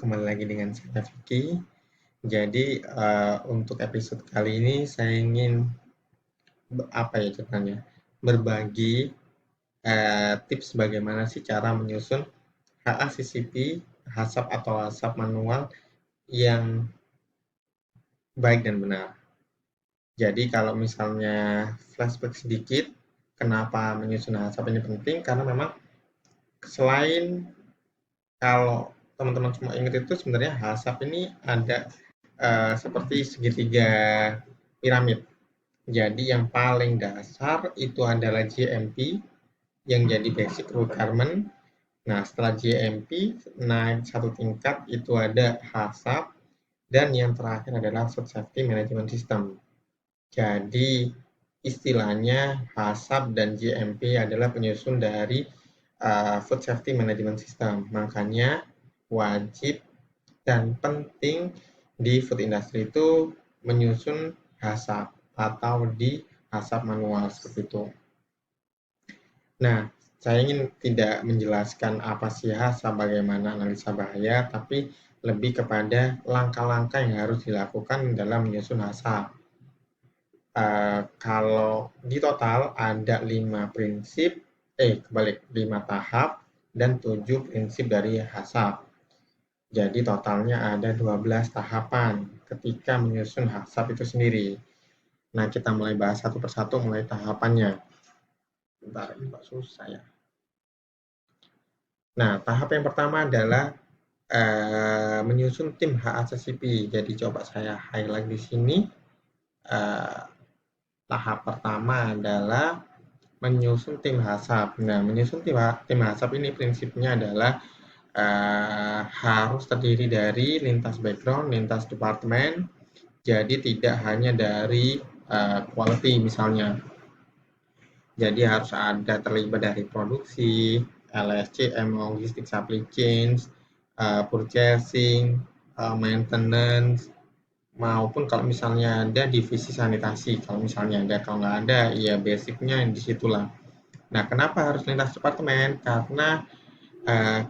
kembali lagi dengan saya Vicky. Jadi untuk episode kali ini saya ingin berbagi tips bagaimana sih cara menyusun HACCP, HACCP atau HACCP manual yang baik dan benar. Jadi kalau misalnya flashback sedikit, kenapa menyusun HACCP ini penting? Karena memang selain kalau teman-teman semua ingat itu sebenarnya HACCP ini ada seperti segitiga piramid. Jadi yang paling dasar itu adalah GMP yang jadi basic requirement. Nah, setelah GMP naik satu tingkat itu ada HACCP dan yang terakhir adalah Food Safety Management System. Jadi istilahnya HACCP dan GMP adalah penyusun dari Food Safety Management System. Makanya wajib dan penting di food industry itu menyusun HACCP atau di HACCP manual seperti itu. Nah, saya ingin tidak menjelaskan apa sih HACCP, bagaimana analisa bahaya, tapi lebih kepada langkah-langkah yang harus dilakukan dalam menyusun HACCP. Kalau di total ada 5 prinsip, 5 tahap dan 7 prinsip dari HACCP. Jadi totalnya ada 12 tahapan ketika menyusun HACCP itu sendiri. Nah, kita mulai bahas satu persatu mulai tahapannya. Bentar, ini kok susah ya. Nah, tahap yang pertama adalah menyusun tim HACCP. Jadi coba saya highlight di sini. Tahap pertama adalah menyusun tim HACCP. Nah, menyusun tim HACCP ini prinsipnya adalah harus terdiri dari lintas background, lintas departemen. Jadi tidak hanya dari quality misalnya. Jadi harus ada terlibat dari produksi, LSCM, logistik supply chains, purchasing, maintenance, maupun kalau misalnya ada divisi sanitasi. Kalau misalnya ada, kalau nggak ada, ya basicnya disitulah. Nah, kenapa harus lintas departemen? Karena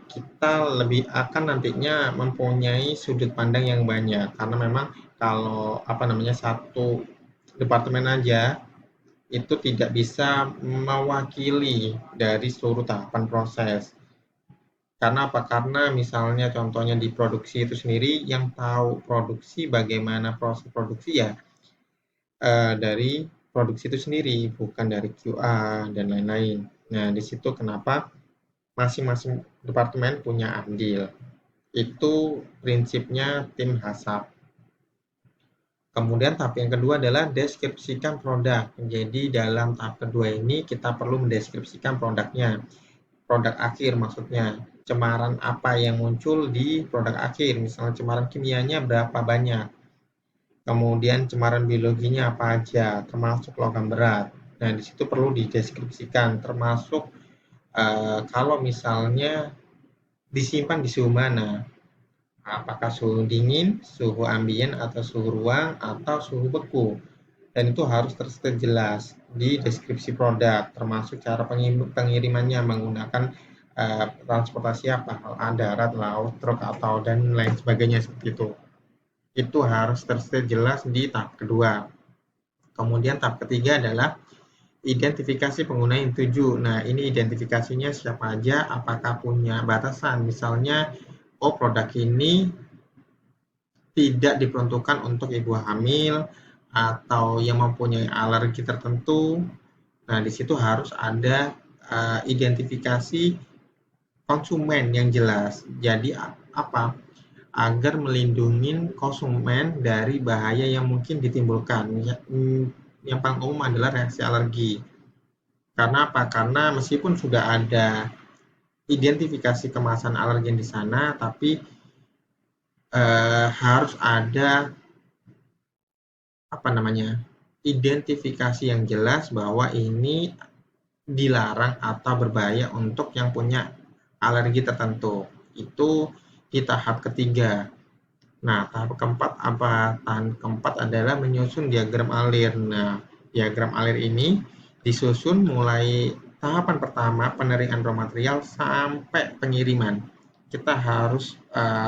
kita lebih akan nantinya mempunyai sudut pandang yang banyak. Karena memang kalau satu departemen aja itu tidak bisa mewakili dari seluruh tahapan proses. Karena apa? Karena misalnya contohnya di produksi itu sendiri, yang tahu produksi bagaimana proses produksi ya dari produksi itu sendiri, bukan dari QA dan lain-lain. Nah, di situ kenapa masing-masing departemen punya andil. Itu prinsipnya tim HACCP. Kemudian tahap yang kedua adalah deskripsikan produk. Jadi dalam tahap kedua ini kita perlu mendeskripsikan produknya. Produk akhir maksudnya. Cemaran apa yang muncul di produk akhir. Misalnya cemaran kimianya berapa banyak. Kemudian cemaran biologinya apa aja, termasuk logam berat. Nah, di situ perlu dideskripsikan, termasuk kalau misalnya disimpan di suhu mana. Apakah suhu dingin, suhu ambien, atau suhu ruang, atau suhu beku. Dan itu harus tersedia jelas di deskripsi produk, termasuk cara pengirimannya menggunakan transportasi apa, darat, laut, truk, atau dan lain sebagainya seperti itu. Itu harus tersedia jelas di tahap kedua. Kemudian tahap ketiga adalah identifikasi pengguna yang dituju. Nah, ini identifikasinya siapa aja, apakah punya batasan. Misalnya, produk ini tidak diperuntukkan untuk ibu hamil atau yang mempunyai alergi tertentu. Nah, di situ harus ada identifikasi konsumen yang jelas. Jadi apa? Agar melindungi konsumen dari bahaya yang mungkin ditimbulkan. Yang paling umum adalah reaksi alergi. Karena apa? Karena meskipun sudah ada identifikasi kemasan alergen di sana, tapi harus ada identifikasi yang jelas bahwa ini dilarang atau berbahaya untuk yang punya alergi tertentu. Itu di tahap ketiga. Nah, tahap keempat adalah menyusun diagram alir. Nah, diagram alir ini disusun mulai tahapan pertama penerimaan raw material sampai pengiriman. kita harus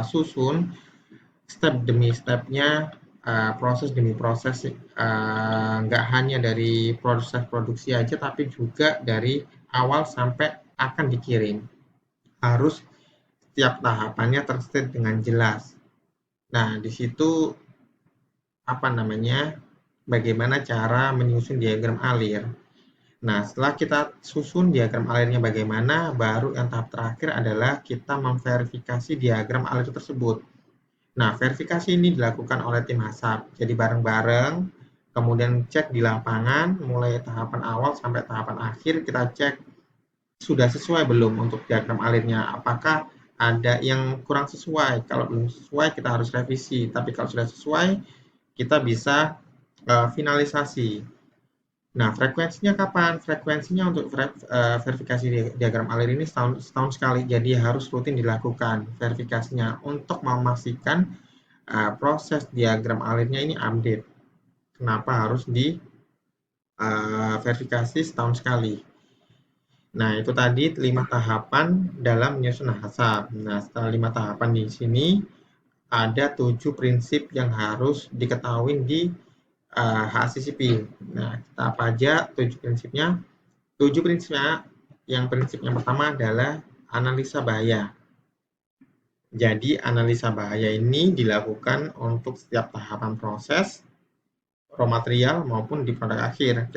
susun step demi stepnya, proses demi proses, nggak hanya dari proses produksi aja, tapi juga dari awal sampai akan dikirim. Harus setiap tahapannya terstate dengan jelas. Nah, di situ bagaimana cara menyusun diagram alir. Nah, setelah kita susun diagram alirnya bagaimana, baru yang tahap terakhir adalah kita memverifikasi diagram alir tersebut. Nah, verifikasi ini dilakukan oleh tim HACCP. Jadi bareng-bareng, kemudian cek di lapangan, mulai tahapan awal sampai tahapan akhir, kita cek sudah sesuai belum untuk diagram alirnya. Apakah ada yang kurang sesuai? Kalau belum sesuai, kita harus revisi. Tapi kalau sudah sesuai, kita bisa finalisasi. Nah, frekuensinya kapan? Frekuensinya untuk verifikasi diagram alir ini setahun sekali, jadi harus rutin dilakukan verifikasinya untuk memastikan proses diagram alirnya ini update. Kenapa harus di verifikasi setahun sekali? Nah, itu tadi 5 tahapan dalam menyusun HACCP. Nah, setelah 5 tahapan di sini, ada 7 prinsip yang harus diketahui di HACCP. Nah, kita apa aja 7 prinsipnya? 7 prinsipnya, prinsip yang pertama adalah analisa bahaya. Jadi, analisa bahaya ini dilakukan untuk setiap tahapan proses, raw material maupun di produk akhir.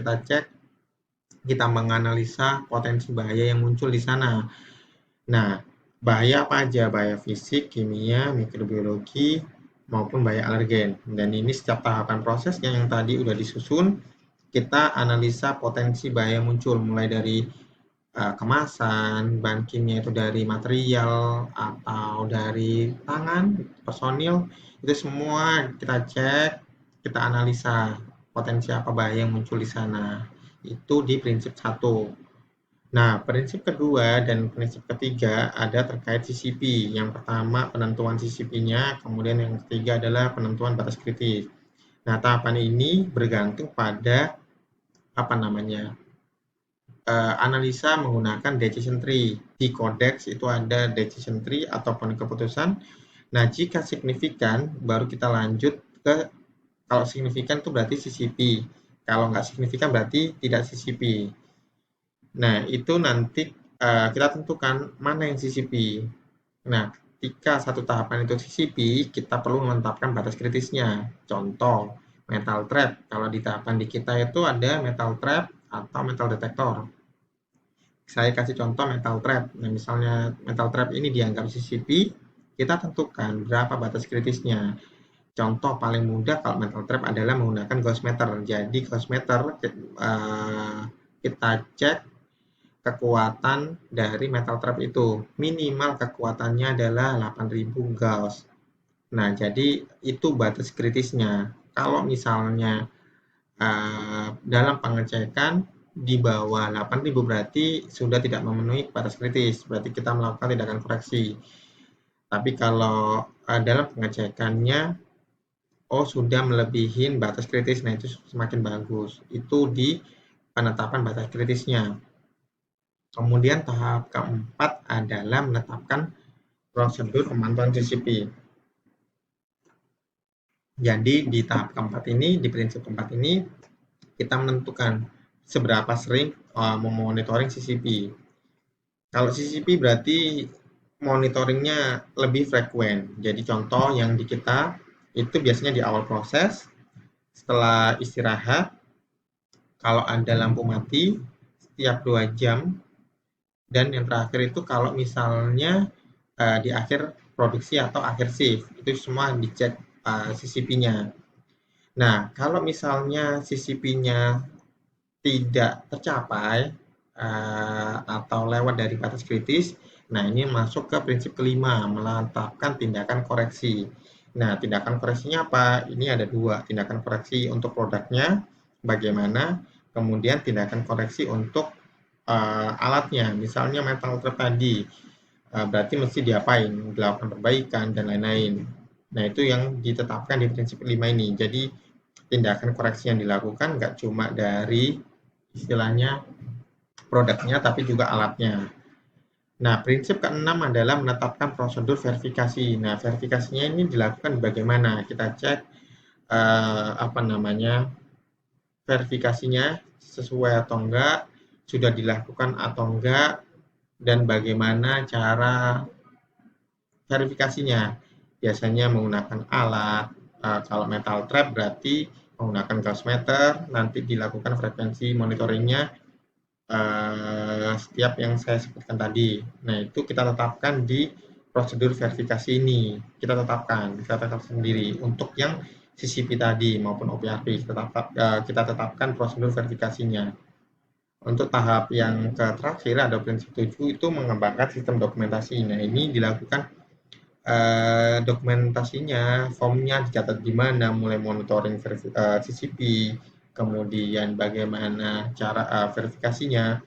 Kita menganalisa potensi bahaya yang muncul di sana. Nah, bahaya apa aja? Bahaya fisik, kimia, mikrobiologi, maupun bahaya alergen. Dan ini setiap tahapan prosesnya yang tadi udah disusun, kita analisa potensi bahaya muncul, mulai dari kemasan, bahan kimia itu dari material, atau dari tangan, personil, itu semua kita cek, kita analisa potensi apa bahaya yang muncul di sana. Itu di prinsip 1. Nah, prinsip kedua dan prinsip ketiga ada terkait CCP. Yang pertama penentuan CCP-nya, kemudian yang ketiga adalah penentuan batas kritis. Nah, tahapan ini bergantung pada analisa menggunakan decision tree. Di Codex itu ada decision tree ataupun keputusan. Nah, jika signifikan, baru kita lanjut ke, kalau signifikan itu berarti CCP. Kalau nggak signifikan berarti tidak CCP. Nah, itu nanti kita tentukan mana yang CCP. Nah, ketika satu tahapan itu CCP, kita perlu menetapkan batas kritisnya. Contoh, metal trap. Kalau di tahapan di kita itu ada metal trap atau metal detector. Saya kasih contoh metal trap. Nah, misalnya metal trap ini dianggap CCP, kita tentukan berapa batas kritisnya. Contoh paling mudah kalau metal trap adalah menggunakan gauge meter. Jadi gauge meter kita cek kekuatan dari metal trap itu. Minimal kekuatannya adalah 8000 Gauss. Nah, jadi itu batas kritisnya. Kalau misalnya dalam pengecekan di bawah 8000 berarti sudah tidak memenuhi batas kritis, berarti kita melakukan tindakan koreksi. Tapi kalau dalam pengecekannya sudah melebihi batas kritis, nah itu semakin bagus. Itu di penetapan batas kritisnya. Kemudian tahap keempat adalah menetapkan prosedur pemantauan CCP. Jadi di tahap keempat ini, di prinsip keempat ini, kita menentukan seberapa sering memonitoring CCP. Kalau CCP berarti monitoringnya lebih frekuen. Jadi contoh yang di kita itu biasanya di awal proses, setelah istirahat, kalau ada lampu mati setiap 2 jam, dan yang terakhir itu kalau misalnya di akhir produksi atau akhir shift, itu semua dicek CCP-nya. Nah, kalau misalnya CCP-nya tidak tercapai atau lewat dari batas kritis, nah ini masuk ke prinsip kelima, menetapkan tindakan koreksi. Nah, tindakan koreksinya apa? Ini ada 2, tindakan koreksi untuk produknya, bagaimana, kemudian tindakan koreksi untuk alatnya, misalnya metal trap tadi, berarti mesti diapain, dilakukan perbaikan dan lain-lain. Nah, itu yang ditetapkan di prinsip 5 ini. Jadi tindakan koreksi yang dilakukan nggak cuma dari istilahnya produknya, tapi juga alatnya. Nah, prinsip keenam adalah menetapkan prosedur verifikasi. Nah, verifikasinya ini dilakukan bagaimana? Kita cek apa namanya verifikasinya sesuai atau enggak, sudah dilakukan atau enggak, dan bagaimana cara verifikasinya. Biasanya menggunakan alat, kalau metal trap berarti menggunakan gauss meter, nanti dilakukan frekuensi monitoringnya setiap yang saya sebutkan tadi. Nah, itu kita tetapkan di prosedur verifikasi ini. Kita tetap sendiri. Untuk yang CCP tadi maupun OPRP, kita tetapkan prosedur verifikasinya. Untuk tahap yang terakhir ada prinsip 7 itu mengembangkan sistem dokumentasi. Nah, ini dilakukan dokumentasinya, formnya dicatat di mana, mulai monitoring CCP, kemudian bagaimana cara verifikasinya,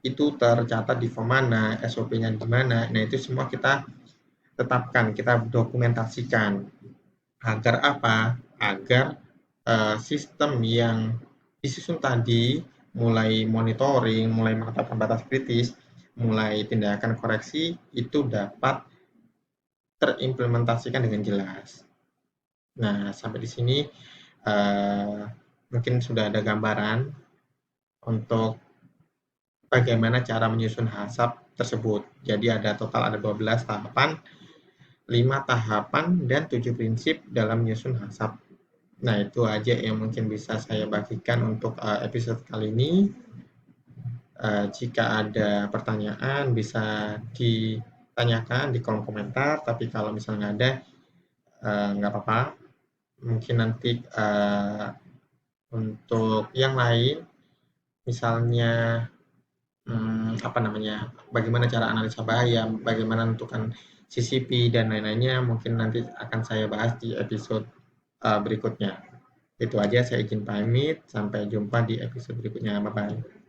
itu tercatat di form mana, SOP-nya di mana. Nah, itu semua kita tetapkan, kita dokumentasikan. Agar apa? Agar sistem yang disusun tadi, mulai monitoring, mulai menetapkan batas kritis, mulai tindakan koreksi, itu dapat terimplementasikan dengan jelas. Nah, sampai di sini uh, mungkin sudah ada gambaran untuk bagaimana cara menyusun HACCP tersebut. Jadi ada total ada 12 tahapan, 5 tahapan, dan 7 prinsip dalam menyusun HACCP. Nah, itu aja yang mungkin bisa saya bagikan untuk episode kali ini. Jika ada pertanyaan bisa ditanyakan di kolom komentar, tapi kalau misalnya nggak ada, nggak apa-apa. Mungkin nanti untuk yang lain, misalnya apa namanya, bagaimana cara analisa bahaya, bagaimana menentukan CCP dan lain-lainnya, mungkin nanti akan saya bahas di episode berikutnya. Itu aja, saya izin pamit. Sampai jumpa di episode berikutnya. Bye-bye.